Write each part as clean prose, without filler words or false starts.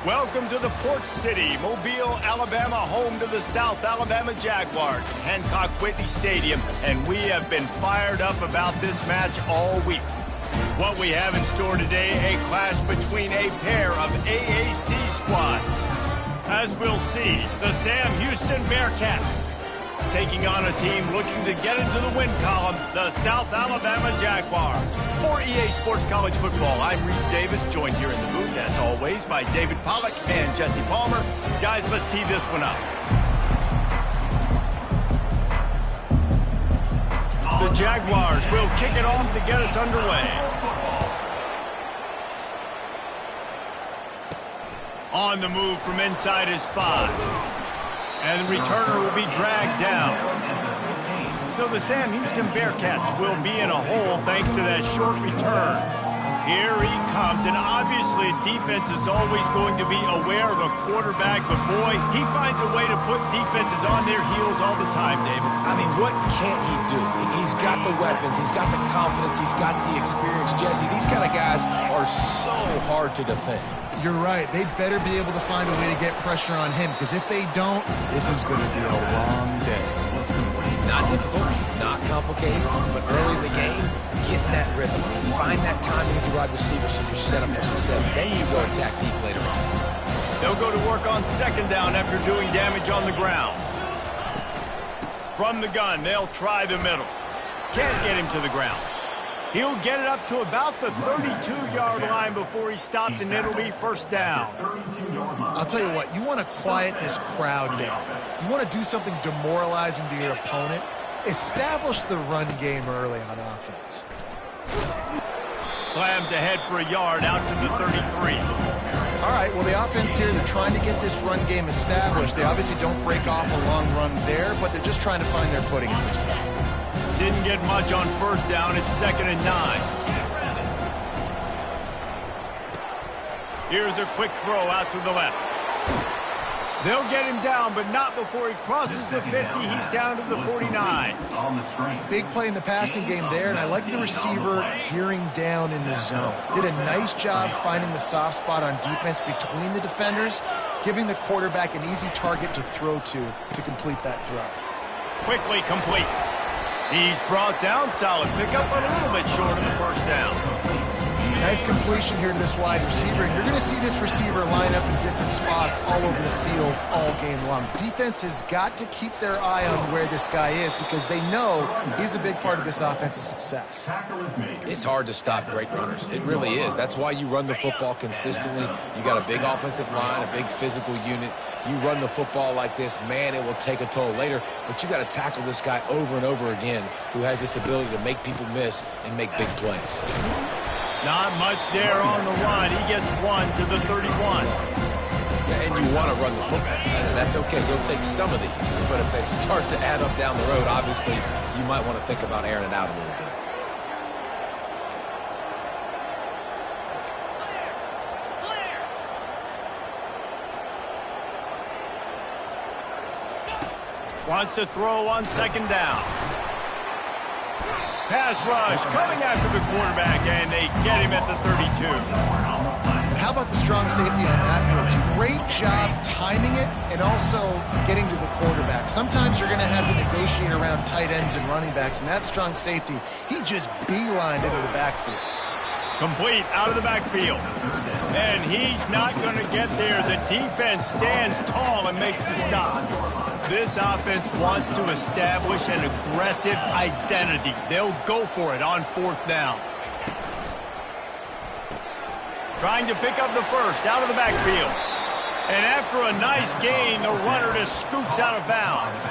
Welcome to the Port City, Mobile, Alabama, home to the South Alabama Jaguars, Hancock Whitney Stadium, and we have been fired up about this match all week. What we have in store today, a clash between a pair of AAC squads. As we'll see, the Sam Houston Bearcats taking on a team looking to get into the win column, the South Alabama Jaguars. For EA Sports College Football, I'm Reese Davis, joined here in the booth, as always, by David Pollack and Jesse Palmer. Guys, let's tee this one up. The Jaguars will kick it off to get us underway. On the move from inside his 5. And the returner will be dragged down. So the Sam Houston Bearcats will be in a hole thanks to that short return. Here he comes, and obviously defense is always going to be aware of a quarterback, but boy, he finds a way to put defenses on their heels all the time, David. I mean, what can't he do? He's got the weapons, he's got the confidence, he's got the experience. Jesse, these kind of guys are so hard to defend. You're right. They better be able to find a way to get pressure on him, because if they don't, this is going to be a long day. Not difficult, not complicated, but early in the game, get that rhythm. Find that timing with your wide receiver so you're set up for success. Then you go attack deep later on. They'll go to work on second down after doing damage on the ground. From the gun, they'll try the middle. Can't get him to the ground. He'll get it up to about the 32-yard line before he's stopped, and it'll be first down. I'll tell you what, you want to quiet this crowd down. You want to do something demoralizing to your opponent. Establish the run game early on offense. Slams ahead for a yard out to the 33. All right, well, the offense here, they're trying to get this run game established. They obviously don't break off a long run there, but they're just trying to find their footing at this point. Didn't get much on first down. It's 2nd and 9. Here's a quick throw out to the left. They'll get him down, but not before he crosses the 50. He's down to the 49. Big play in the passing game there, and I like the receiver gearing down in the zone. Did a nice job finding the soft spot on defense between the defenders, giving the quarterback an easy target to throw to complete that throw. Quickly complete. He's brought down, solid pickup, but a little bit short of the first down. Nice completion here to this wide receiver, and you're going to see this receiver line up in different spots all over the field all game long. Defense has got to keep their eye on where this guy is, because they know he's a big part of this offense's success. It's hard to stop great runners. It really is. That's why you run the football consistently. You got a big offensive line, a big physical unit. You run the football like this, man, it will take a toll later, but you got to tackle this guy over and over again who has this ability to make people miss and make big plays. Not much there on the run. He gets 1 to the 31. And you want to run the football. That's okay. You'll take some of these. But if they start to add up down the road, obviously, you might want to think about airing it out a little bit. Wants to throw on second down. Pass rush coming after the quarterback, and they get him at the 32. How about the strong safety on that blitz? Great job timing it and also getting to the quarterback. Sometimes you're going to have to negotiate around tight ends and running backs, and that strong safety, he just beelined into the backfield. Complete out of the backfield. And he's not going to get there. The defense stands tall and makes the stop. This offense wants to establish an aggressive identity. They'll go for it on 4th down. Trying to pick up the first out of the backfield. And after a nice gain, the runner just scoots out of bounds.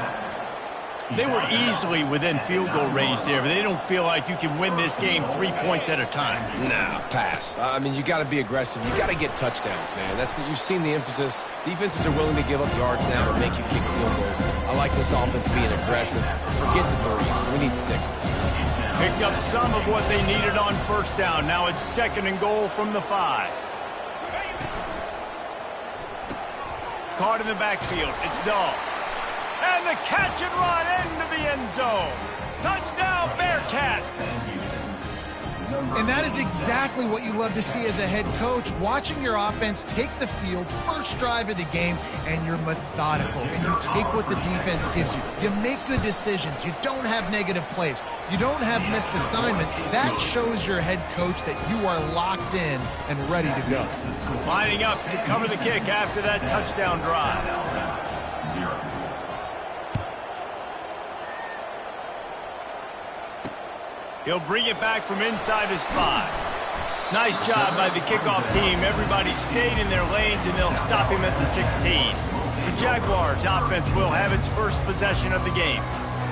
They were easily within field goal range there, but they don't feel like you can win this game 3 points at a time. No, pass. I mean, you got to be aggressive. You got to get touchdowns, man. You've seen the emphasis. Defenses are willing to give up yards now to make you kick field goals. I like this offense being aggressive. Forget the 3s. We need 6s. Picked up some of what they needed on first down. Now it's 2nd and goal from the 5. Caught in the backfield. It's Dahl. And the catch and run into the end zone. Touchdown, Bearcats. And that is exactly what you love to see as a head coach, watching your offense take the field, first drive of the game, and you're methodical, and you take what the defense gives you. You make good decisions. You don't have negative plays. You don't have missed assignments. That shows your head coach that you are locked in and ready to go. Lining up to cover the kick after that touchdown drive. He'll bring it back from inside his 5. Nice job by the kickoff team. Everybody stayed in their lanes, and they'll stop him at the 16. The Jaguars offense will have its first possession of the game.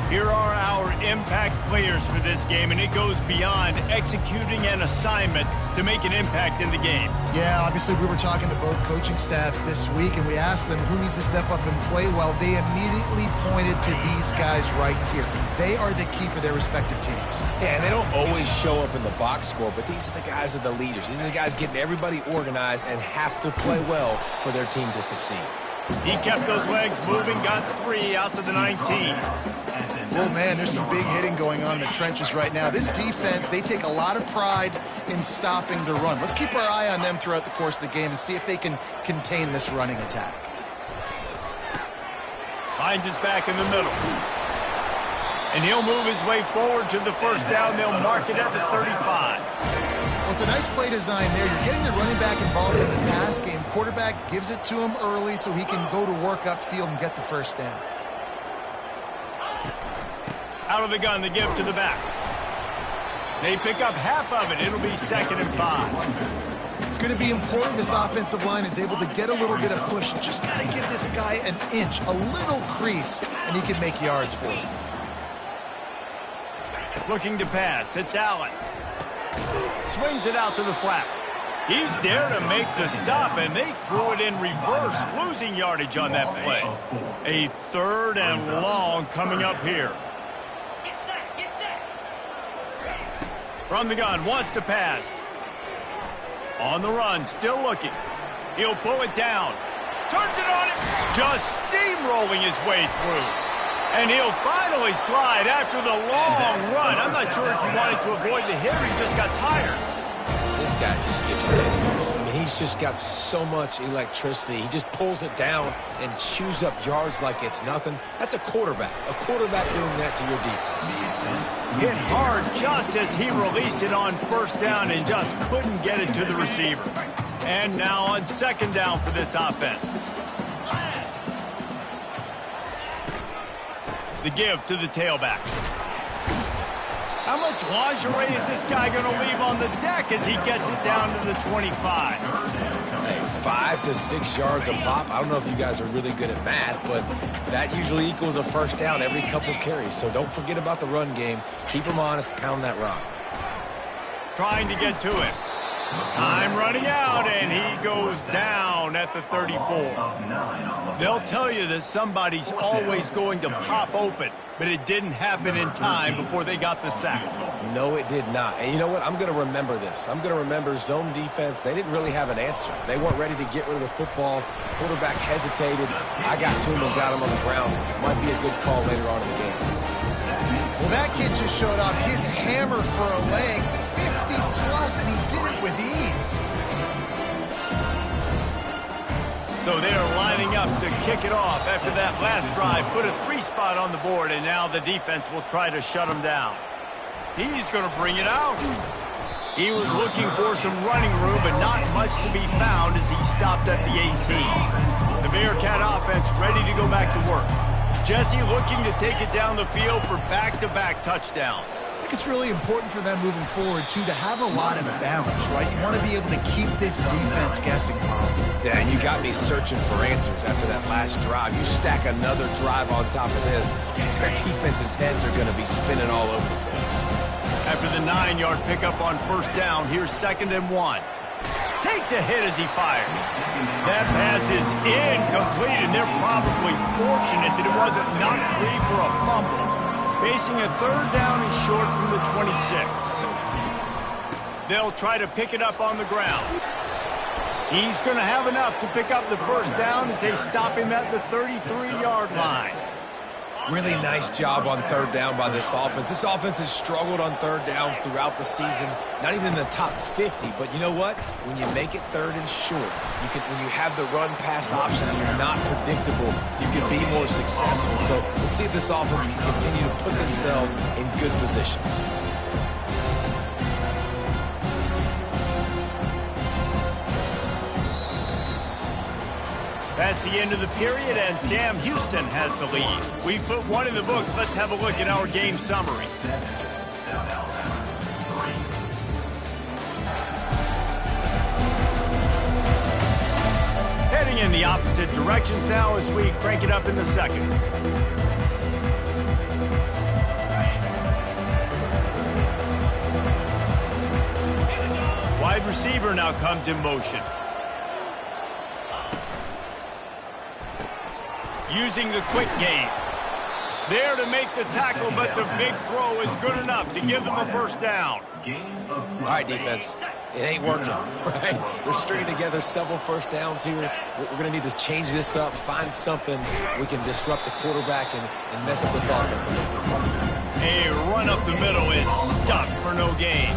Here are our impact players for this game, and it goes beyond executing an assignment to make an impact in the game. Yeah, obviously we were talking to both coaching staffs this week, and we asked them who needs to step up and play well. They immediately pointed to these guys right here. They are the key for their respective teams. Yeah, and they don't always show up in the box score, but these are the guys that are the leaders. These are the guys getting everybody organized and have to play well for their team to succeed. He kept those legs moving, got 3 out to the 19. Oh, man, there's some big hitting going on in the trenches right now. This defense, they take a lot of pride in stopping the run. Let's keep our eye on them throughout the course of the game and see if they can contain this running attack. Finds his back in the middle. And he'll move his way forward to the first down. They'll mark it at the 35. Well, it's a nice play design there. You're getting the running back involved in the pass game. Quarterback gives it to him early so he can go to work upfield and get the first down. Out of the gun, the give to the back. They pick up half of it. It'll be 2nd and 5. It's going to be important this offensive line is able to get a little bit of push. Just got to give this guy an inch, a little crease, and he can make yards for it. Looking to pass. It's Allen. Swings it out to the flat. He's there to make the stop, and they threw it in reverse, losing yardage on that play. A 3rd and long coming up here. From the gun, wants to pass. On the run, still looking. He'll pull it down. Turns it on him. Just steamrolling his way through. And he'll finally slide after the long run. I'm not sure if he wanted to avoid the hit or he just got tired. This guy just gives you headaches. I mean, he's just got so much electricity. He just pulls it down and chews up yards like it's nothing. That's a quarterback. A quarterback doing that to your defense. Hit hard just as he released it on first down and just couldn't get it to the receiver. And now on 2nd down for this offense. The give to the tailback. How much lingerie is this guy going to leave on the deck as he gets it down to the 25? Hey, 5 to 6 yards a pop. I don't know if you guys are really good at math, but that usually equals a first down every couple carries. So don't forget about the run game. Keep them honest. Pound that rock. Trying to get to him. Time running out, and he goes down at the 34. They'll tell you that somebody's always going to pop open, but it didn't happen in time before they got the sack. No, it did not. And you know what? I'm going to remember this. I'm going to remember zone defense. They didn't really have an answer. They weren't ready to get rid of the football. Quarterback hesitated. I got to him and got him on the ground. Might be a good call later on in the game. Well, that kid just showed off his hammer for a leg. 50-plus, and he did it with ease. So they're lining up to kick it off after that last drive. Put a 3-spot on the board, and now the defense will try to shut him down. He's going to bring it out. He was looking for some running room, but not much to be found as he stopped at the 18. The Bearcat offense ready to go back to work. Jesse looking to take it down the field for back-to-back touchdowns. I think it's really important for them moving forward, too, to have a lot of balance, right? You want to be able to keep this defense guessing, Paul. Yeah, and you got me searching for answers after that last drive. You stack another drive on top of this, their defense's heads are going to be spinning all over the place. After the 9-yard pickup on first down, here's 2nd and 1. Takes a hit as he fires. That pass is incomplete, and they're probably fortunate that it wasn't knocked free for a fumble. Facing a 3rd down and short from the 26. They'll try to pick it up on the ground. He's going to have enough to pick up the first down as they stop him at the 33-yard line. Really nice job on third down by this offense. This offense has struggled on third downs throughout the season. Not even in the top 50, but you know what? When you make it third and short, when you have the run-pass option and you're not predictable, you can be more successful. So let's see if this offense can continue to put themselves in good positions. That's the end of the period, and Sam Houston has the lead. We put one in the books. Let's have a look at our game summary. Heading in the opposite directions now as we crank it up in the second. Wide receiver now comes in motion. Using the quick game. There to make the tackle, but the big throw is good enough to give them a first down. All right, defense. It ain't working, right? We're stringing together several first downs here. We're going to need to change this up, find something we can disrupt the quarterback and mess up this offense a little bit. A run up the middle is stuck for no gain.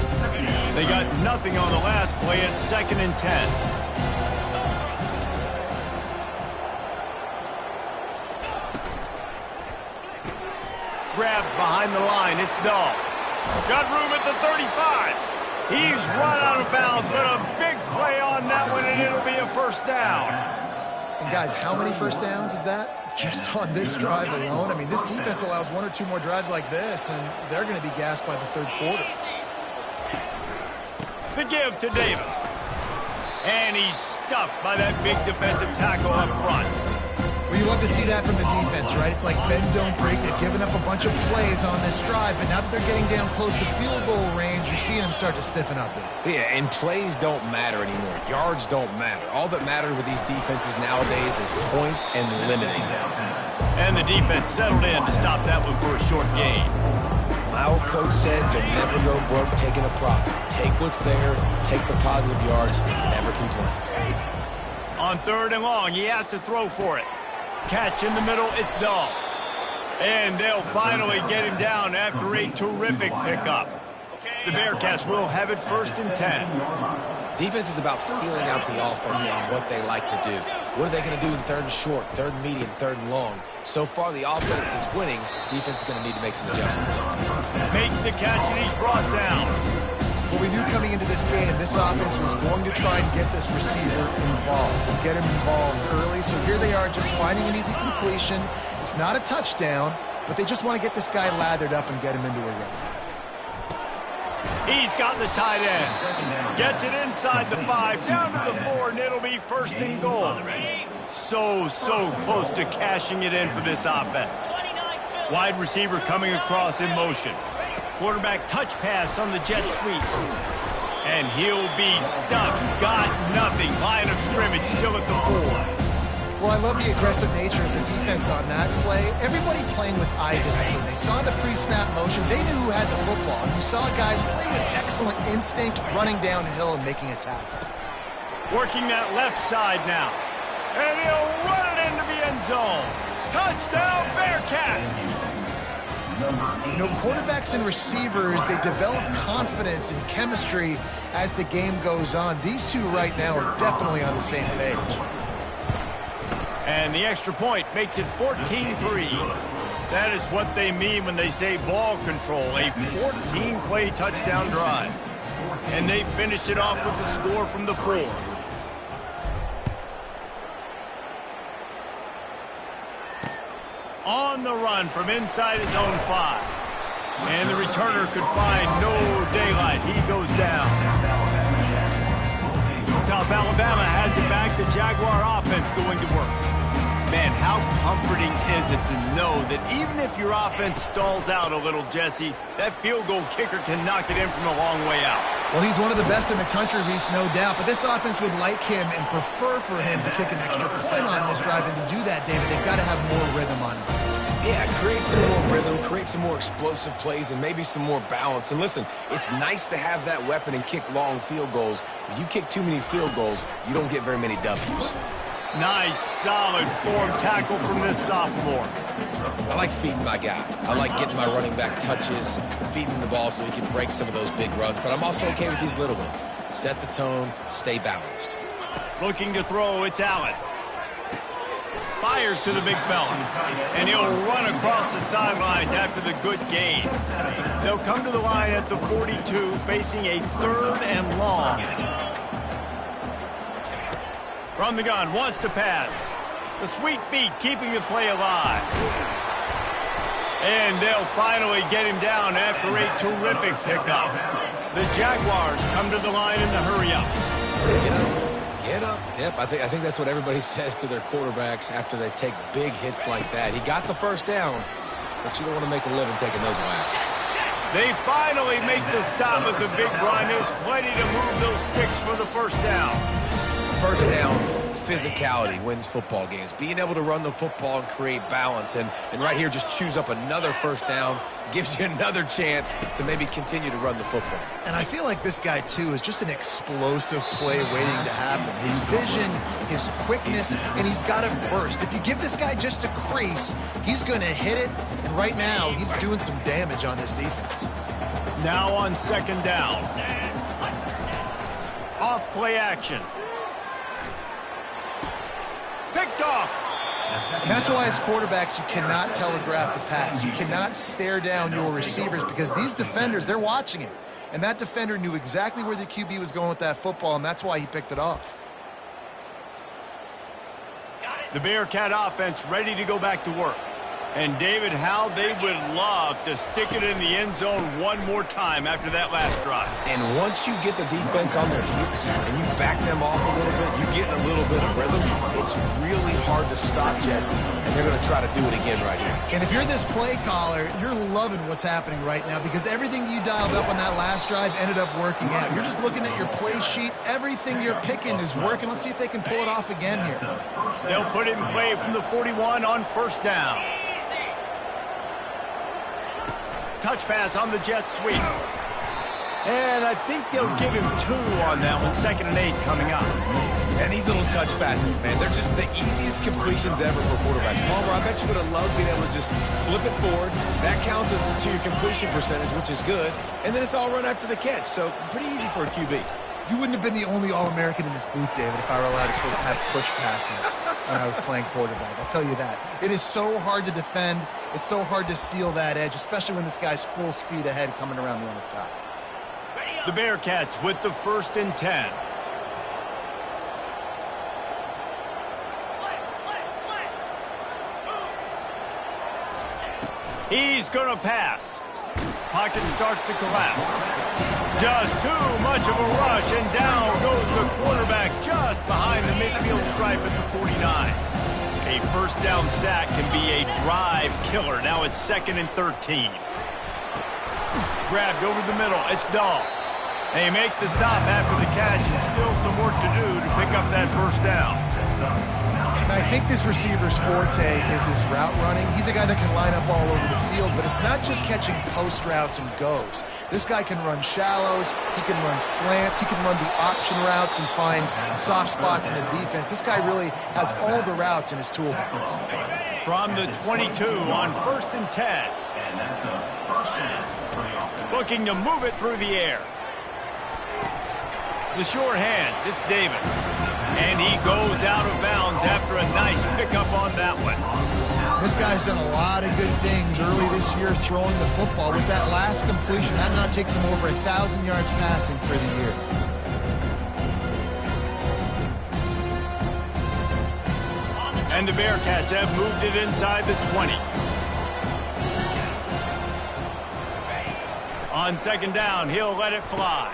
They got nothing on the last play. It's 2nd and 10. Grabbed behind the line. It's Dahl. Got room at the 35. He's run out of bounds, but a big play on that one, and it'll be a first down. And guys, how many first downs is that? Just on this drive alone? I mean, this defense allows 1 or 2 more drives like this, and they're going to be gassed by the third quarter. The give to Davis. And he's stuffed by that big defensive tackle up front. Well, you love to see that from the defense, right? It's like bend, don't break. They've given up a bunch of plays on this drive, but now that they're getting down close to field goal range, you're seeing them start to stiffen up. Yeah, and plays don't matter anymore. Yards don't matter. All that matters with these defenses nowadays is points and limiting them. And the defense settled in to stop that one for a short gain. My old coach said you'll never go broke taking a profit. Take what's there, take the positive yards, and never complain. On 3rd and long, he has to throw for it. Catch in the middle, it's Dahl. And they'll finally get him down after a terrific pickup. The Bearcats will have it 1st and 10. Defense is about feeling out the offense and what they like to do. What are they going to do in 3rd and short, 3rd and medium, 3rd and long? So far, the offense is winning. Defense is going to need to make some adjustments. Makes the catch, and he's brought down. Well, we knew coming into this game, this offense was going to try and get this receiver involved and get him involved early. So here they are just finding an easy completion. It's not a touchdown, but they just want to get this guy lathered up and get him into a rhythm. He's got the tight end. Gets it inside the 5, down to the 4, and it'll be 1st and goal. So close to cashing it in for this offense. Wide receiver coming across in motion. Quarterback touch pass on the jet sweep. And he'll be stuck. Got nothing. Line of scrimmage still at the 4. Well, I love the aggressive nature of the defense on that play. Everybody playing with eye discipline. They saw the pre-snap motion. They knew who had the football. And you saw guys play with excellent instinct, running downhill and making a tackle. Working that left side now. And he'll run it into the end zone. Touchdown, Bearcats! You know, quarterbacks and receivers, they develop confidence and chemistry as the game goes on. These two right now are definitely on the same page. And the extra point makes it 14-3. That is what they mean when they say ball control, a 14-play touchdown drive. And they finish it off with the score from the 4. On the run from inside his own 5. And the returner could find no daylight. He goes down. South Alabama has it back. The Jaguar offense going to work. Man, how comforting is it to know that even if your offense stalls out a little, Jesse, that field goal kicker can knock it in from a long way out. Well, he's one of the best in the country, Reese, no doubt. But this offense would like him and prefer for him to kick an extra point on this drive. And to do that, David, they've got to have more rhythm on it. Yeah, create some more rhythm, create some more explosive plays, and maybe some more balance. And listen, it's nice to have that weapon and kick long field goals. If you kick too many field goals, you don't get very many W's. Nice, solid form tackle from this sophomore. I like feeding my guy. I like getting my running back touches, feeding the ball so he can break some of those big runs. But I'm also okay with these little ones. Set the tone, stay balanced. Looking to throw, it's Allen. Fires to the big fella. And he'll run across the sidelines after the good gain. They'll come to the line at the 42, facing a 3rd and long. From the gun, wants to pass. The sweet feet keeping the play alive. And they'll finally get him down after a terrific pickup. The Jaguars come to the line in the hurry up. Get up. Get up. Yep, I think that's what everybody says to their quarterbacks after they take big hits like that. He got the first down, but you don't want to make a living taking those whacks. They finally make the stop at the big run. There's plenty to move those sticks for the first down. First down, physicality wins football games. Being able to run the football and create balance. And right here, just choose up another first down. Gives you another chance to maybe continue to run the football. And I feel like this guy, too, is just an explosive play waiting to happen. His vision, his quickness, and he's got a burst. If you give this guy just a crease, he's going to hit it. And right now, he's doing some damage on this defense. Now on second down. Off play action. Picked off. And that's why as quarterbacks, you cannot telegraph the pass. You cannot stare down your receivers because these defenders, they're watching it. And that defender knew exactly where the QB was going with that football, and that's why he picked it off. The Bearcat offense ready to go back to work. And David, how they would love to stick it in the end zone one more time after that last drive. And once you get the defense on their heels and you back them off a little bit, you get in a little bit of rhythm, it's really hard to stop Jesse, and they're going to try to do it again right here. And if you're this play caller, you're loving what's happening right now because everything you dialed up on that last drive ended up working out. You're just looking at your play sheet. Everything you're picking is working. Let's see if they can pull it off again here. They'll put it in play from the 41 on first down. Touch pass on the jet sweep. And I think they'll give him 2 on that one. 2nd and 8 coming up. And these little touch passes, man, they're just the easiest completions ever for quarterbacks. Palmer, I bet you would have loved being able to just flip it forward. That counts as to your completion percentage, which is good. And then it's all run after the catch. So pretty easy for a QB. You wouldn't have been the only All-American in this booth, David, if I were allowed to have push passes when I was playing quarterback. I'll tell you that. It is so hard to defend. It's so hard to seal that edge, especially when this guy's full speed ahead coming around the outside. The Bearcats with the 1st and 10. He's going to pass. Pocket starts to collapse. Just too much of a rush, and down goes the quarterback just behind the midfield stripe at the 49. A first down sack can be a drive killer. Now it's 2nd and 13. Grabbed over the middle. It's Dahl. They make the stop after the catch, and still some work to do to pick up that first down. And I think this receiver's forte is his route running. He's a guy that can line up all over the field, but it's not just catching post routes and goes. This guy can run shallows, he can run slants, he can run the option routes and find soft spots in the defense. This guy really has all the routes in his toolbox. From the 22 on 1st and 10. Looking to move it through the air. The sure hands, it's Davis. And he goes out of bounds after a nice pickup on that one. This guy's done a lot of good things early this year throwing the football. With that last completion, that now takes him over 1,000 yards passing for the year. And the Bearcats have moved it inside the 20. On 2nd down, he'll let it fly.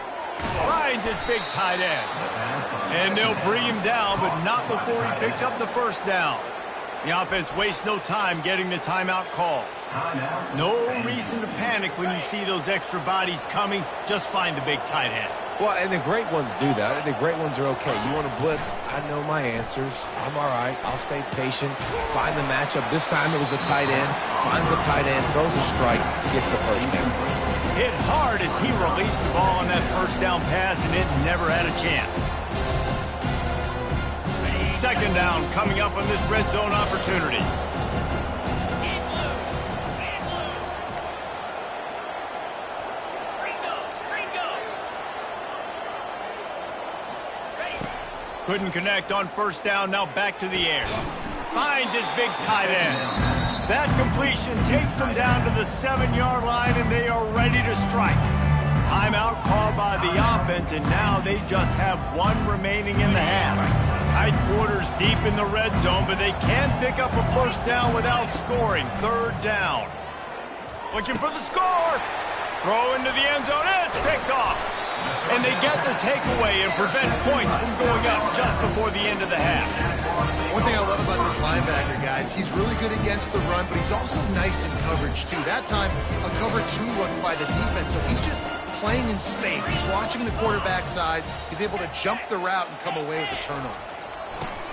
Finds his big tight end. And they'll bring him down, but not before he picks up the first down. The offense wastes no time getting the timeout call. No reason to panic when you see those extra bodies coming. Just find the big tight end. Well, and the great ones do that. The great ones are okay. You want to blitz? I know my answers. I'm all right. I'll stay patient. Find the matchup. This time it was the tight end. Finds the tight end, throws a strike, gets the first down. Hit hard as he released the ball on that first down pass, and it never had a chance. Second down coming up on this red zone opportunity. Couldn't connect on first down. Now back to the air. Finds his big tight end. That completion takes them down to the 7-yard line, and they are ready to strike. Timeout called by the offense, and now they just have one remaining in the half. Tight quarters deep in the red zone, but they can't pick up a first down without scoring. Third down. Looking for the score. Throw into the end zone, and it's picked off. And they get the takeaway and prevent points from going up just before the end of the half. One thing I love about this linebacker, guys, he's really good against the run, but he's also nice in coverage, too. That time, a cover 2 look by the defense, so he's just playing in space. He's watching the quarterback's eyes. He's able to jump the route and come away with a turnover.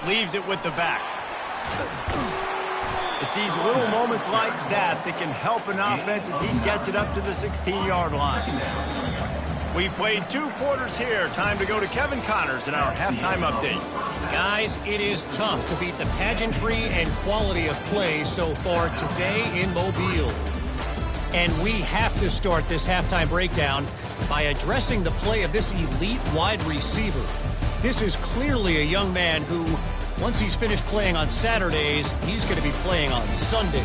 Leaves it with the back. It's these little moments like that that can help an offense as he gets it up to the 16-yard line. We've played 2 quarters here. Time to go to Kevin Connors in our halftime update. Guys, it is tough to beat the pageantry and quality of play so far today in Mobile. And we have to start this halftime breakdown by addressing the play of this elite wide receiver. This is clearly a young man who, once he's finished playing on Saturdays, he's going to be playing on Sundays.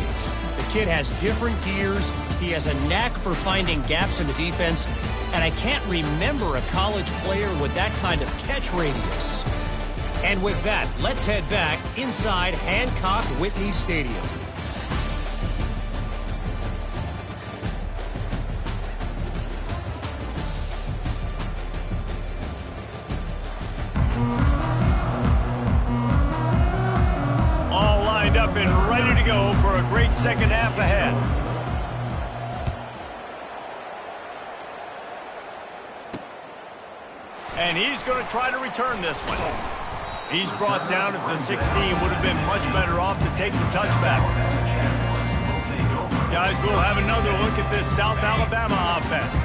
The kid has different gears. He has a knack for finding gaps in the defense. And I can't remember a college player with that kind of catch radius. And with that, let's head back inside Hancock Whitney Stadium. All lined up and ready to go for a great second half ahead. And he's going to try to return this one. He's brought down at the 16. Would have been much better off to take the touchback. Guys, we'll have another look at this South Alabama offense.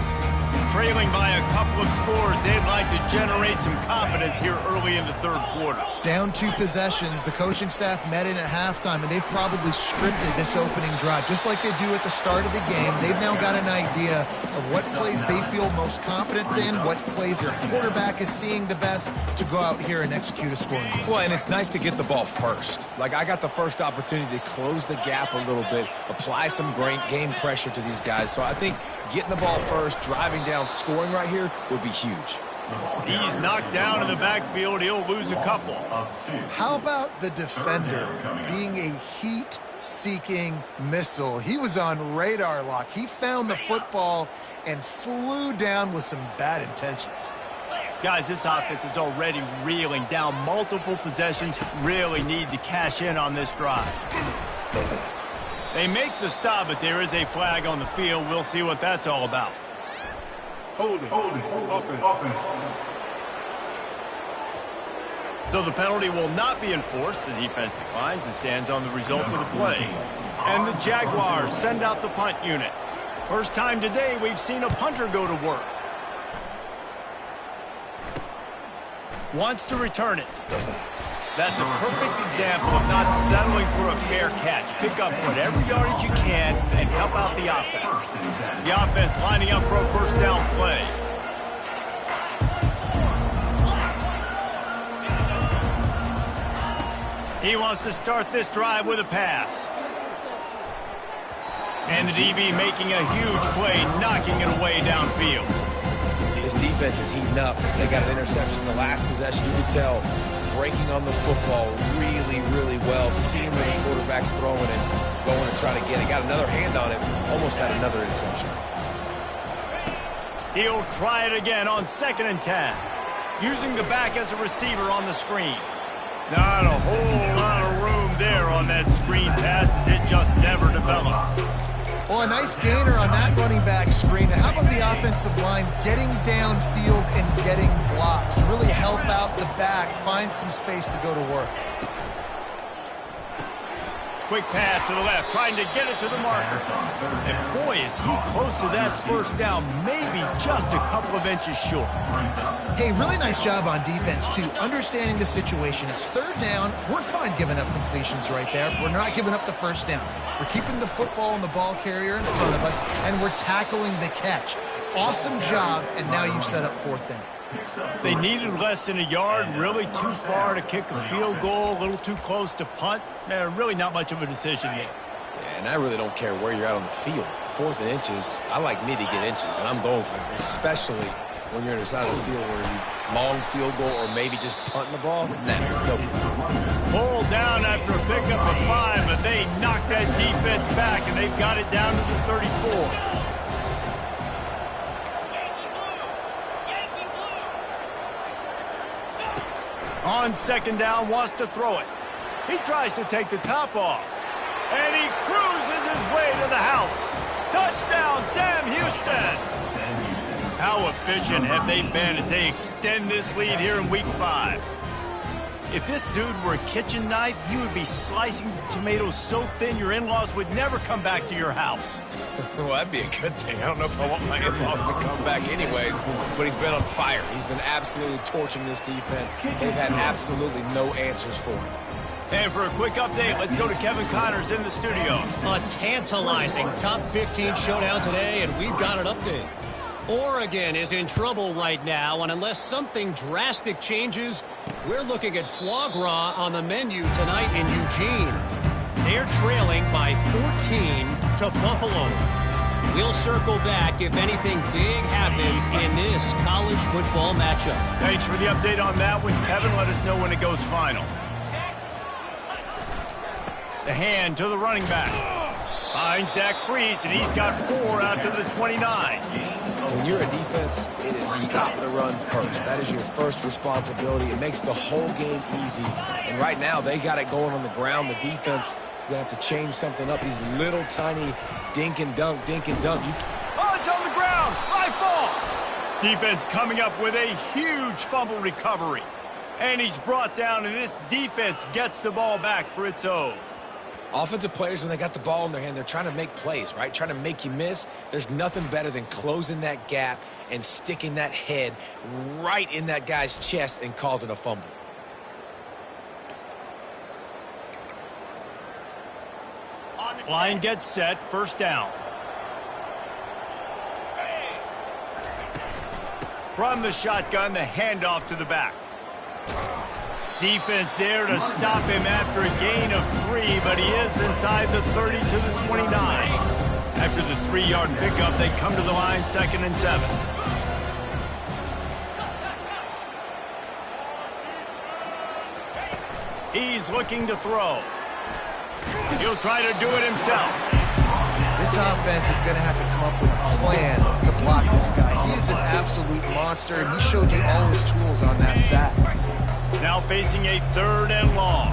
Trailing by a couple of scores, they'd like to generate some confidence here early in the third quarter. Down 2 possessions, the coaching staff met in at halftime, and they've probably scripted this opening drive. Just like they do at the start of the game, they've now got an idea of what plays they feel most confident in, what plays their quarterback is seeing the best to go out here and execute a scoring drive. Well, and it's nice to get the ball first. Like, I got the first opportunity to close the gap a little bit, apply some great game pressure to these guys. So I think getting the ball first, driving down, scoring right here would be huge. He's knocked down in the backfield. He'll lose a couple. How about the defender being a heat-seeking missile? He was on radar lock. He found the football and flew down with some bad intentions. Guys, this offense is already reeling down multiple possessions. Really need to cash in on this drive. They make the stop, but there is a flag on the field. We'll see what that's all about. Holding, offense. So the penalty will not be enforced. The defense declines and stands on the result of the play. And the Jaguars send out the punt unit. First time today we've seen a punter go to work. Wants to return it. That's a perfect example of not settling for a fair catch. Pick up whatever yardage you can and help out the offense. The offense lining up for a first down play. He wants to start this drive with a pass. And the DB making a huge play, knocking it away downfield. This defense is heating up. They got an interception the last possession. You could tell breaking on the football really, really well. Seeing where the quarterback's throwing and going to try to get it. Got another hand on it. Almost had another interception. He'll try it again on 2nd and 10. Using the back as a receiver on the screen. Not a whole lot of room there on that screen pass as it just never developed. Well, a nice gainer on that running back screen. How about the offensive line getting downfield and getting blocks to really help out the back, find some space to go to work? quick pass to the left, trying to get it to the marker. And boy, is he close to that first down, maybe just a couple of inches short. Hey, really nice job on defense, too, understanding the situation. It's third down. We're fine giving up completions right there. We're not giving up the first down. We're keeping the football and the ball carrier in front of us, and we're tackling the catch. Awesome job, and now you've set up fourth down. They needed less than a yard, really too far to kick a field goal, a little too close to punt. Really not much of a decision there. Yeah, and I really don't care where you're at on the field. 4th and inches, I like me to get inches, and I'm going for it, especially when you're on the side of the field where you long field goal or maybe just punting the ball. Nah, go for it. Pulled down after a pickup of 5, but they knocked that defense back, and they've got it down to the 34. On second down, wants to throw it. He tries to take the top off. And he cruises his way to the house. Touchdown, Sam Houston. How efficient have they been as they extend this lead here in Week 5? If this dude were a kitchen knife, he would be slicing tomatoes so thin your in-laws would never come back to your house. Well, that'd be a good thing. I don't know if I want my in-laws to come back anyways, but he's been on fire. He's been absolutely torching this defense. They've had absolutely no answers for him. And for a quick update, let's go to Kevin Connors in the studio. A tantalizing top 15 showdown today, and we've got an update. Oregon is in trouble right now, and unless something drastic changes, we're looking at foie gras on the menu tonight in Eugene. They're trailing by 14 to Buffalo. We'll circle back if anything big happens in this college football matchup. Thanks for the update on that one, Kevin. Let us know when it goes final. The hand to the running back. Finds that crease, and he's got 4 out to the 29. When you're a defense, it is stop the run first. That is your first responsibility. It makes the whole game easy. And right now, they got it going on the ground. The defense is going to have to change something up. These little tiny dink and dunk, dink and dunk. Oh, it's on the ground. Live ball. Defense coming up with a huge fumble recovery. And he's brought down, and this defense gets the ball back for its own. Offensive players, when they got the ball in their hand, they're trying to make plays, right? Trying to make you miss. There's nothing better than closing that gap and sticking that head right in that guy's chest and causing a fumble. Line gets set, first down. From the shotgun, the handoff to the back. Defense there to stop him after a gain of 3, but he is inside the 30 to the 29. After the 3-yard pickup, they come to the line, 2nd and 7. He's looking to throw. He'll try to do it himself. This offense is going to have to come up with a plan to block this guy. He is an absolute monster, and he showed you all his tools on that sack. Now facing a 3rd and long.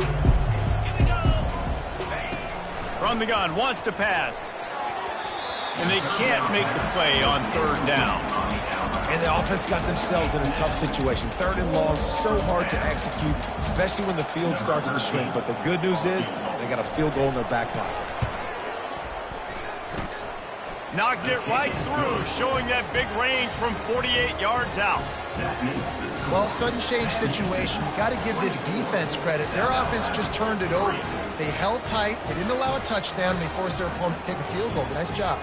From the gun, wants to pass. And they can't make the play on 3rd down. And the offense got themselves in a tough situation. 3rd and long, so hard to execute, especially when the field starts to shrink. But the good news is they got a field goal in their back pocket. Knocked it right through, showing that big range from 48 yards out. Well, sudden change situation. You got to give this defense credit. Their offense just turned it over. They held tight. They didn't allow a touchdown. They forced their opponent to kick a field goal. But nice job.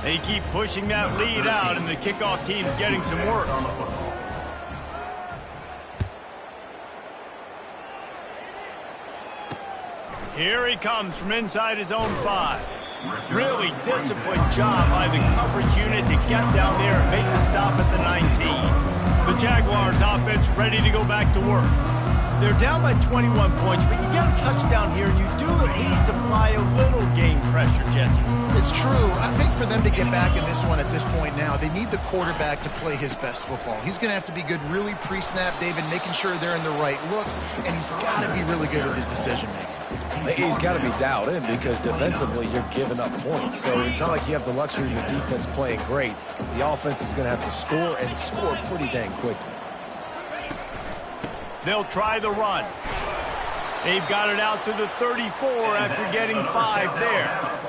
They keep pushing that lead out, and the kickoff team's getting some work. Here he comes from inside his own 5. Really disciplined job by the coverage unit to get down there and make the stop at the 19. The Jaguars offense ready to go back to work. They're down by 21 points, but you get a touchdown here, and you do at least apply a little game pressure, Jesse. It's true. I think for them to get back in this one at this point now, they need the quarterback to play his best football. He's going to have to be good really pre-snap, David, making sure they're in the right looks, and he's got to be really good with his decision-making. He's got to be dialed in because defensively you're giving up points. So it's not like you have the luxury of your defense playing great. The offense is going to have to score and score pretty dang quickly. They'll try the run. They've got it out to the 34 after getting 5 there.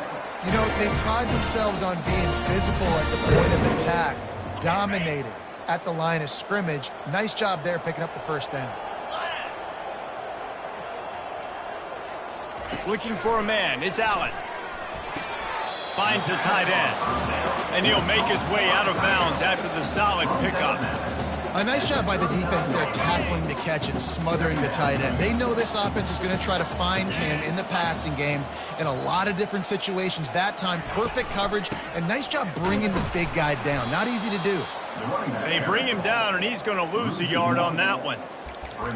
You know, they pride themselves on being physical at the point of attack, dominating at the line of scrimmage. Nice job there picking up the first down. Looking for a man. It's Allen. Finds the tight end. And he'll make his way out of bounds after the solid pickup. A nice job by the defense there, tackling the catch and smothering the tight end. They know this offense is going to try to find him in the passing game in a lot of different situations. That time, perfect coverage, and nice job bringing the big guy down. Not easy to do. They bring him down, and he's going to lose a yard on that one.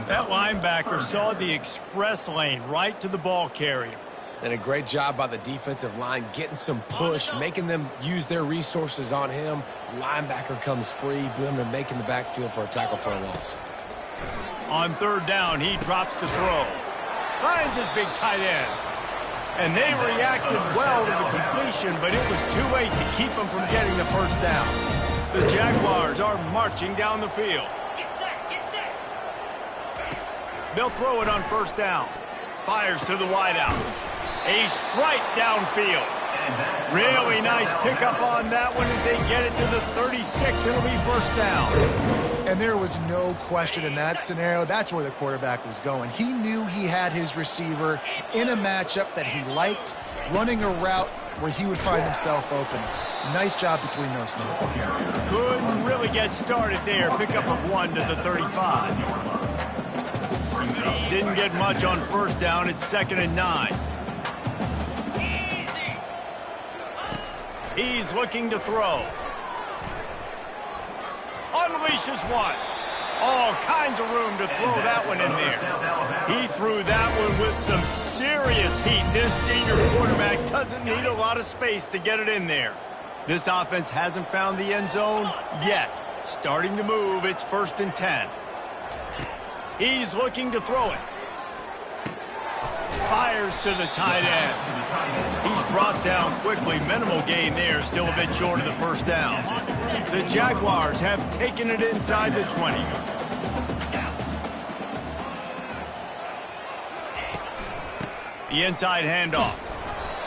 That linebacker saw the express lane right to the ball carrier. And a great job by the defensive line getting some push, making them use their resources on him. Linebacker comes free, boom, and making the backfield for a tackle for a loss. On third down, he drops to throw. Finds his big tight end. And they reacted well to the completion, but it was too late to keep them from getting the first down. The Jaguars are marching down the field. They'll throw it on first down. Fires to the wideout. A strike downfield. Really nice pickup on that one as they get it to the 36. It'll be first down. And there was no question in that scenario. That's where the quarterback was going. He knew he had his receiver in a matchup that he liked, running a route where he would find himself open. Nice job between those two. Couldn't really get started there. Pickup of 1 to the 35. Didn't get much on first down. It's 2nd and 9. He's looking to throw. Unleashes one. All kinds of room to throw that one in there. He threw that one with some serious heat. This senior quarterback doesn't need a lot of space to get it in there. This offense hasn't found the end zone yet. Starting to move. It's 1st and 10. He's looking to throw it. Fires to the tight end. He's brought down quickly. Minimal gain there. Still a bit short of the first down. The Jaguars have taken it inside the 20. The inside handoff.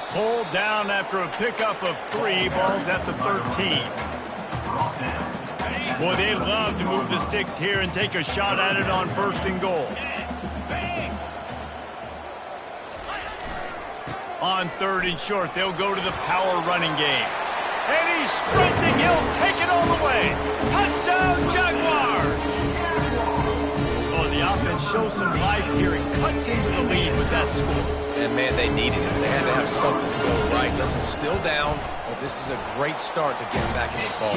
Pulled down after a pickup of 3. Ball's at the 13. Boy, they love to move the sticks here and take a shot at it on 1st and goal. On 3rd and short, they'll go to the power running game. And he's sprinting. He'll take it all the way. Touchdown, Jaguars! Oh, the offense shows some life here and cuts into the lead with that score. And, man, they needed it. They had to have something to go right. Listen, still down, but this is a great start to getting back in this ball.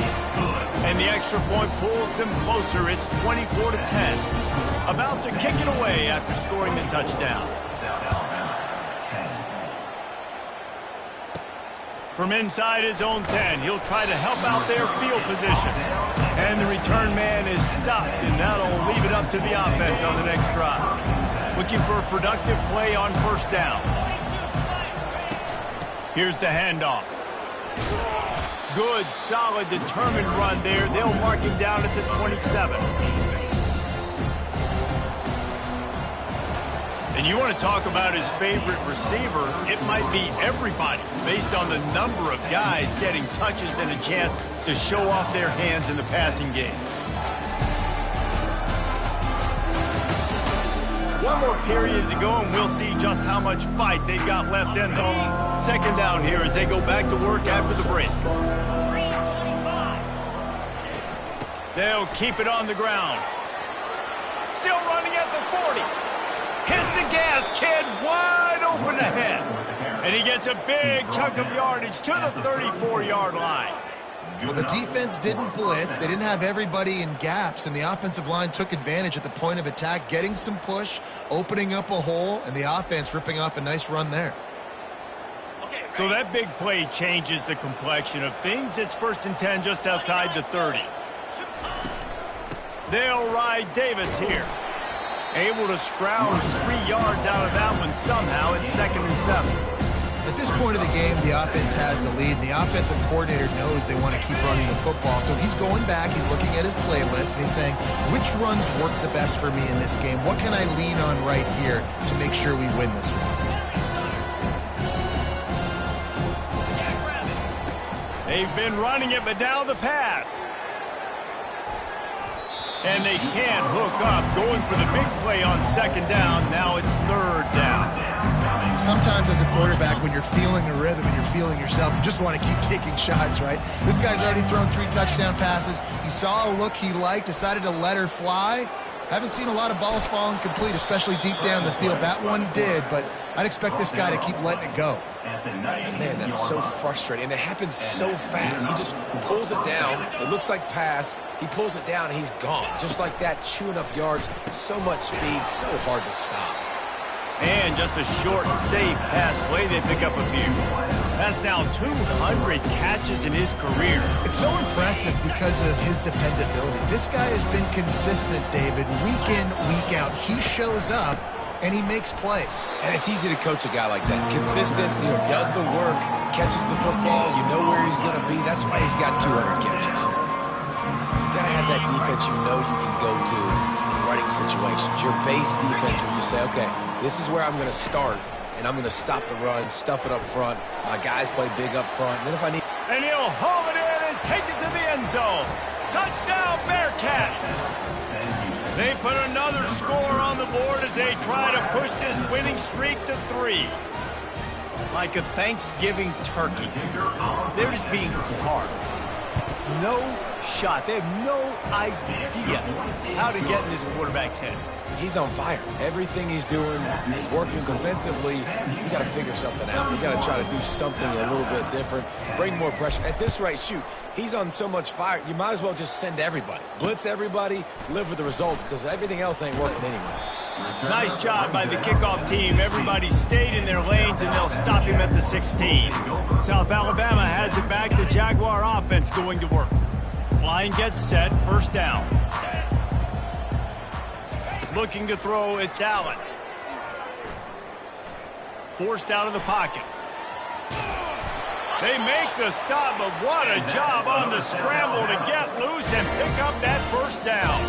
And the extra point pulls them closer. It's 24 to 10. About to kick it away after scoring the touchdown. From inside his own 10, he'll try to help out their field position. And the return man is stopped, and that'll leave it up to the offense on the next drive. Looking for a productive play on first down. Here's the handoff. Good, solid, determined run there. They'll mark him down at the 27. And you want to talk about his favorite receiver, it might be everybody, based on the number of guys getting touches and a chance to show off their hands in the passing game. One more period to go, and we'll see just how much fight they've got left in them. 2nd down here as they go back to work after the break. They'll keep it on the ground. Still running at the 40. Hit the gas, kid, wide open ahead. And he gets a big chunk of yardage to the 34-yard line. Well, the defense didn't blitz. They didn't have everybody in gaps, and the offensive line took advantage at the point of attack, getting some push, opening up a hole, and the offense ripping off a nice run there. So that big play changes the complexion of things. It's 1st and 10 just outside the 30. They'll ride Davis here. Able to scrounge 3 yards out of that one somehow. It's 2nd and 7. At this point of the game, the offense has the lead, and the offensive coordinator knows they want to keep running the football. So he's going back, he's looking at his playlist, and he's saying, which runs work the best for me in this game? What can I lean on right here to make sure we win this one? They've been running it, but now the pass. And they can't hook up, going for the big play on second down. Now it's third down. Sometimes as a quarterback, when you're feeling the rhythm and you're feeling yourself, you just want to keep taking shots, right? This guy's already thrown 3 touchdown passes. He saw a look he liked, decided to let her fly. Haven't seen a lot of balls falling complete, especially deep down the field. That one did, but I'd expect this guy to keep letting it go. Man, that's so frustrating. And it happens so fast. He just pulls it down. It looks like pass. He pulls it down, and he's gone. Just like that, chewing up yards. So much speed, so hard to stop. And just a short and safe pass play, they pick up a few. That's now 200 catches in his career. It's so impressive because of his dependability. This guy has been consistent, David, week in, week out. He shows up, and he makes plays. And it's easy to coach a guy like that. Consistent, does the work, catches the football, you know where he's going to be. That's why he's got 200 catches. You got to have that defense you know you can go to in running situations. Your base defense where you say, okay, this is where I'm going to start, and I'm going to stop the run, stuff it up front. My guys play big up front. And then if I need... And he'll home it in and take it to the end zone. Touchdown, Bearcats! They put another score on the board as they try to push this winning streak to 3. Like a Thanksgiving turkey. They're just being carved. No shot. They have no idea how to get in this quarterback's head. He's on fire. Everything he's doing is working defensively. You got to figure something out. You got to try to do something a little bit different. Bring more pressure. At this rate, shoot, he's on so much fire, you might as well just send everybody. Blitz everybody, live with the results, because everything else ain't working anyways. Nice job by the kickoff team. Everybody stayed in their lanes, and they'll stop him at the 16. South Alabama has it back. The Jaguar offense going to work. Line gets set. First down. Looking to throw, it's Allen. Forced out of the pocket. They make the stop, but what a job on the scramble to get loose and pick up that first down.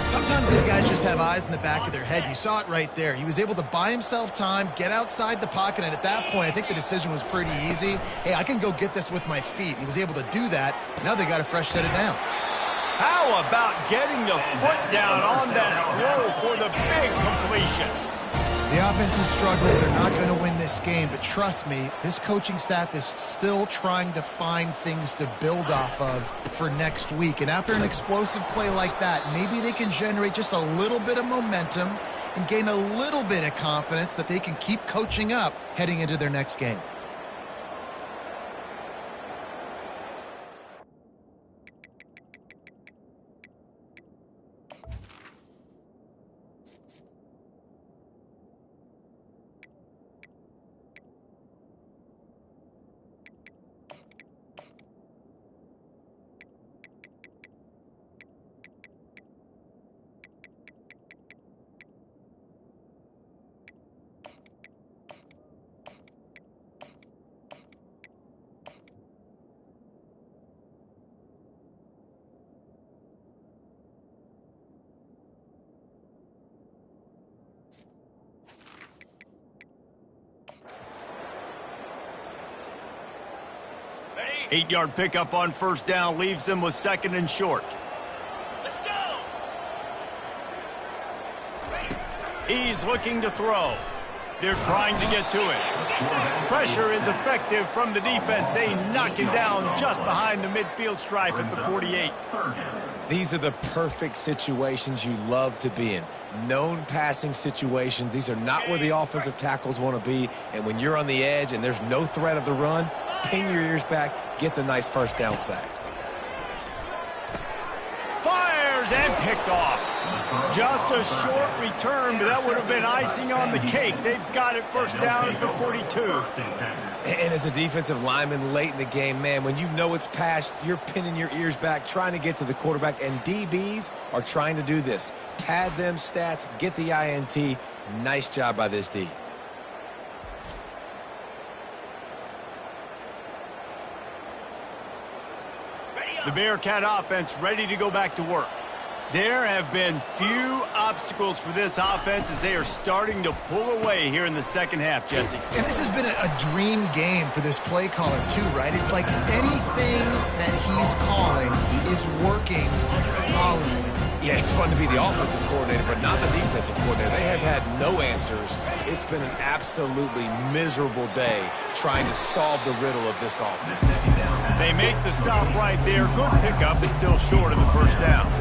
Sometimes these guys just have eyes in the back of their head. You saw it right there. He was able to buy himself time, get outside the pocket, and at that point, I think the decision was pretty easy. Hey, I can go get this with my feet. He was able to do that. Now they got a fresh set of downs. How about getting the foot down on that throw for the big completion? The offense is struggling. They're not going to win this game, but trust me, this coaching staff is still trying to find things to build off of for next week. And after an explosive play like that, maybe they can generate just a little bit of momentum and gain a little bit of confidence that they can keep coaching up heading into their next game. Eight-yard pickup on first down leaves them with second and short. Let's go! He's looking to throw. They're trying to get to it. Pressure is effective from the defense. They knock him down just behind the midfield stripe at the 48. These are the perfect situations you love to be in. Known passing situations. These are not where the offensive tackles want to be. And when you're on the edge and there's no threat of the run, pin your ears back, get the nice first down sack. Fires and picked off. Just a short return, but that would have been icing on the cake. They've got it first down at the 42. And as a defensive lineman late in the game, man, when you know it's passed, you're pinning your ears back, trying to get to the quarterback, and DBs are trying to do this. Pad them stats, get the INT. Nice job by this D. The Bearcat offense ready to go back to work. There have been few obstacles for this offense as they are starting to pull away here in the second half, Jesse. And this has been a dream game for this play caller too, right? It's like anything that he's calling is working flawlessly. Yeah, it's fun to be the offensive coordinator, but not the defensive coordinator. They have had no answers. It's been an absolutely miserable day trying to solve the riddle of this offense. They make the stop right there. Good pickup, but still short of the first down.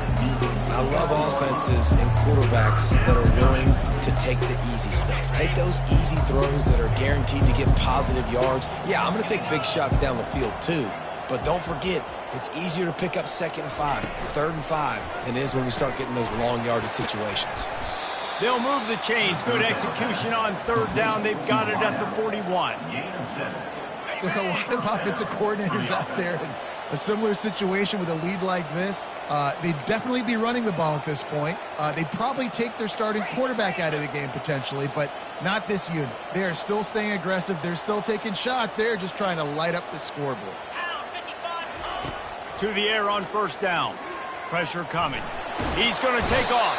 I love offenses and quarterbacks that are willing to take the easy stuff. Take those easy throws that are guaranteed to get positive yards. Yeah, I'm going to take big shots down the field too. But don't forget, it's easier to pick up 2nd and 5, 3rd and 5 than it is when we start getting those long yardage situations. They'll move the chains. Good execution on 3rd down. They've got it at the 41. There are a lot of offensive coordinators out there in a similar situation with a lead like this. They'd definitely be running the ball at this point. They'd probably take their starting quarterback out of the game potentially, but not this unit. They are still staying aggressive. They're still taking shots. They're just trying to light up the scoreboard. To the air on 1st down. Pressure coming. He's going to take off.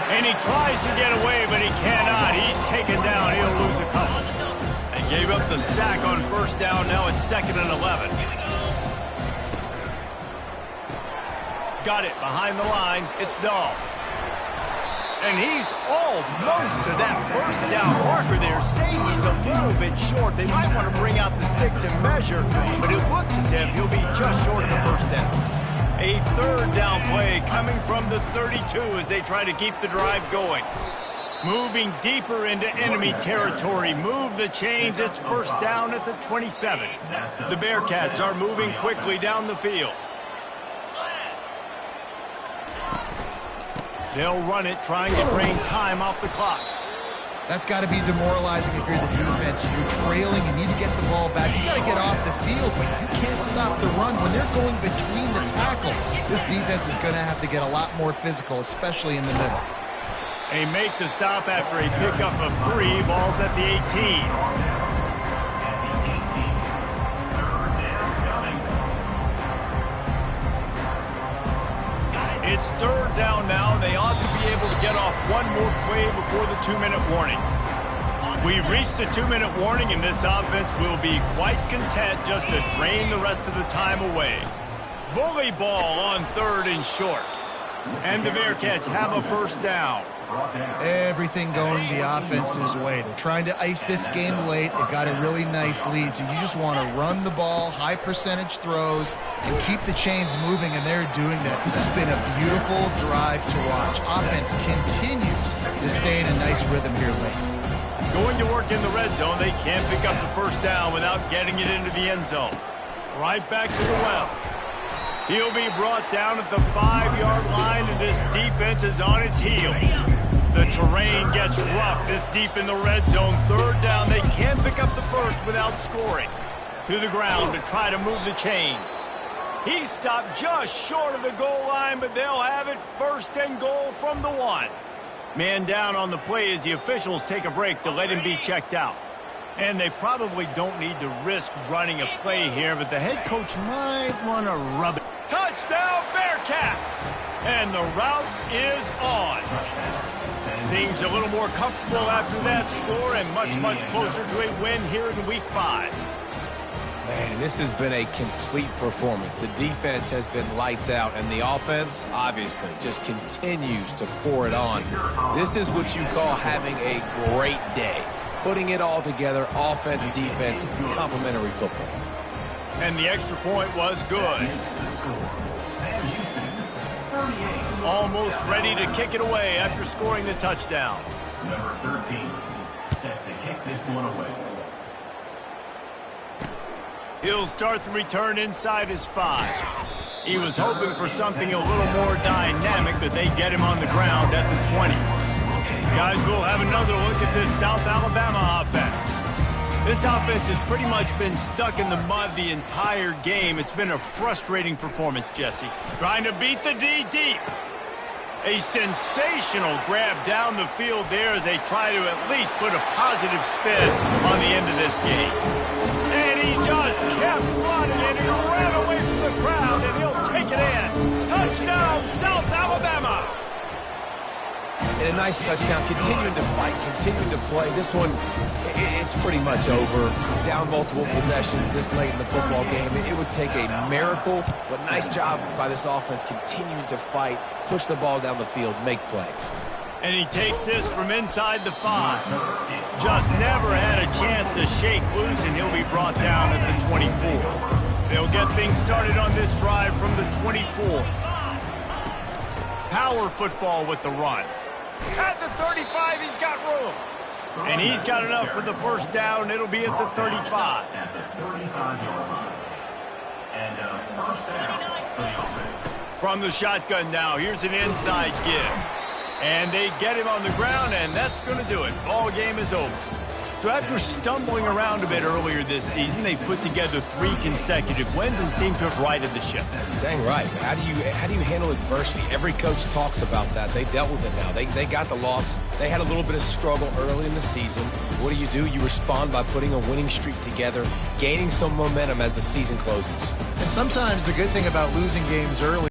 And he tries to get away, but he cannot. He's taken down. He'll lose a couple. And gave up the sack on 1st down. Now it's 2nd and 11. Got it behind the line. It's Dahl. And he's almost to that 1st down marker there, saying he's a little bit short. They might want to bring out the sticks and measure, but it looks as if he'll be just short of the 1st down. A 3rd down play coming from the 32 as they try to keep the drive going. Moving deeper into enemy territory. Move the chains. It's 1st down at the 27. The Bearcats are moving quickly down the field. They'll run it, trying to drain time off the clock. That's got to be demoralizing if you're the defense. You're trailing, you need to get the ball back. You got to get off the field, but you can't stop the run when they're going between the tackles. This defense is going to have to get a lot more physical, especially in the middle. They make the stop after a pickup of 3. Ball's at the 18. It's 3rd down now. They ought to be able to get off one more play before the 2-minute warning. We've reached the 2-minute warning, and this offense will be quite content just to drain the rest of the time away. Bully ball on 3rd and short. And the Bearcats have a 1st down. Everything going the offense's way. They're trying to ice this game late. They've got a really nice lead, so you just want to run the ball, high percentage throws, and keep the chains moving, and they're doing that. This has been a beautiful drive to watch. Offense continues to stay in a nice rhythm here late. Going to work in the red zone. They can't pick up the 1st down without getting it into the end zone. Right back to the well. He'll be brought down at the 5-yard line, and this defense is on its heels. The terrain gets rough this deep in the red zone. 3rd down. They can't pick up the 1st without scoring. To the ground to try to move the chains. He stopped just short of the goal line, but they'll have it 1st and goal from the 1. Man down on the play as the officials take a break to let him be checked out. And they probably don't need to risk running a play here, but the head coach might want to rub it. Touchdown, Bearcats! And the route is on. Things a little more comfortable after that score and much, much closer to a win here in Week 5. Man, this has been a complete performance. The defense has been lights out, and the offense, obviously, just continues to pour it on. This is what you call having a great day. Putting it all together, offense, defense, complementary football. And the extra point was good. Almost ready to kick it away after scoring the touchdown. Number 13, set to kick this one away. He'll start the return inside his 5. He was hoping for something a little more dynamic, but they get him on the ground at the 20. Guys, we'll have another look at this South Alabama offense. This offense has pretty much been stuck in the mud the entire game. It's been a frustrating performance, Jesse. Trying to beat the D deep. A sensational grab down the field there as they try to at least put a positive spin on the end of this game. And he just kept running, and he ran away from the crowd, and he'll take it in. Touchdown, South Alabama! And a nice touchdown, continuing to fight, continuing to play. This one, it's pretty much over. Down multiple possessions this late in the football game. It would take a miracle, but nice job by this offense continuing to fight, push the ball down the field, make plays. And he takes this from inside the 5. Just never had a chance to shake loose, and he'll be brought down at the 24. They'll get things started on this drive from the 24. Power football with the run. At the 35, he's got room. And he's got enough for the first down. It'll be at the 35. At the 35-yard line. And first down for the offense. From the shotgun now, here's an inside give. And they get him on the ground, and that's going to do it. Ball game is over. So after stumbling around a bit earlier this season, they put together 3 consecutive wins and seem to have righted the ship. Dang right. How do you handle adversity? Every coach talks about that. They dealt with it now. They got the loss. They had a little bit of struggle early in the season. What do? You respond by putting a winning streak together, gaining some momentum as the season closes. And sometimes the good thing about losing games early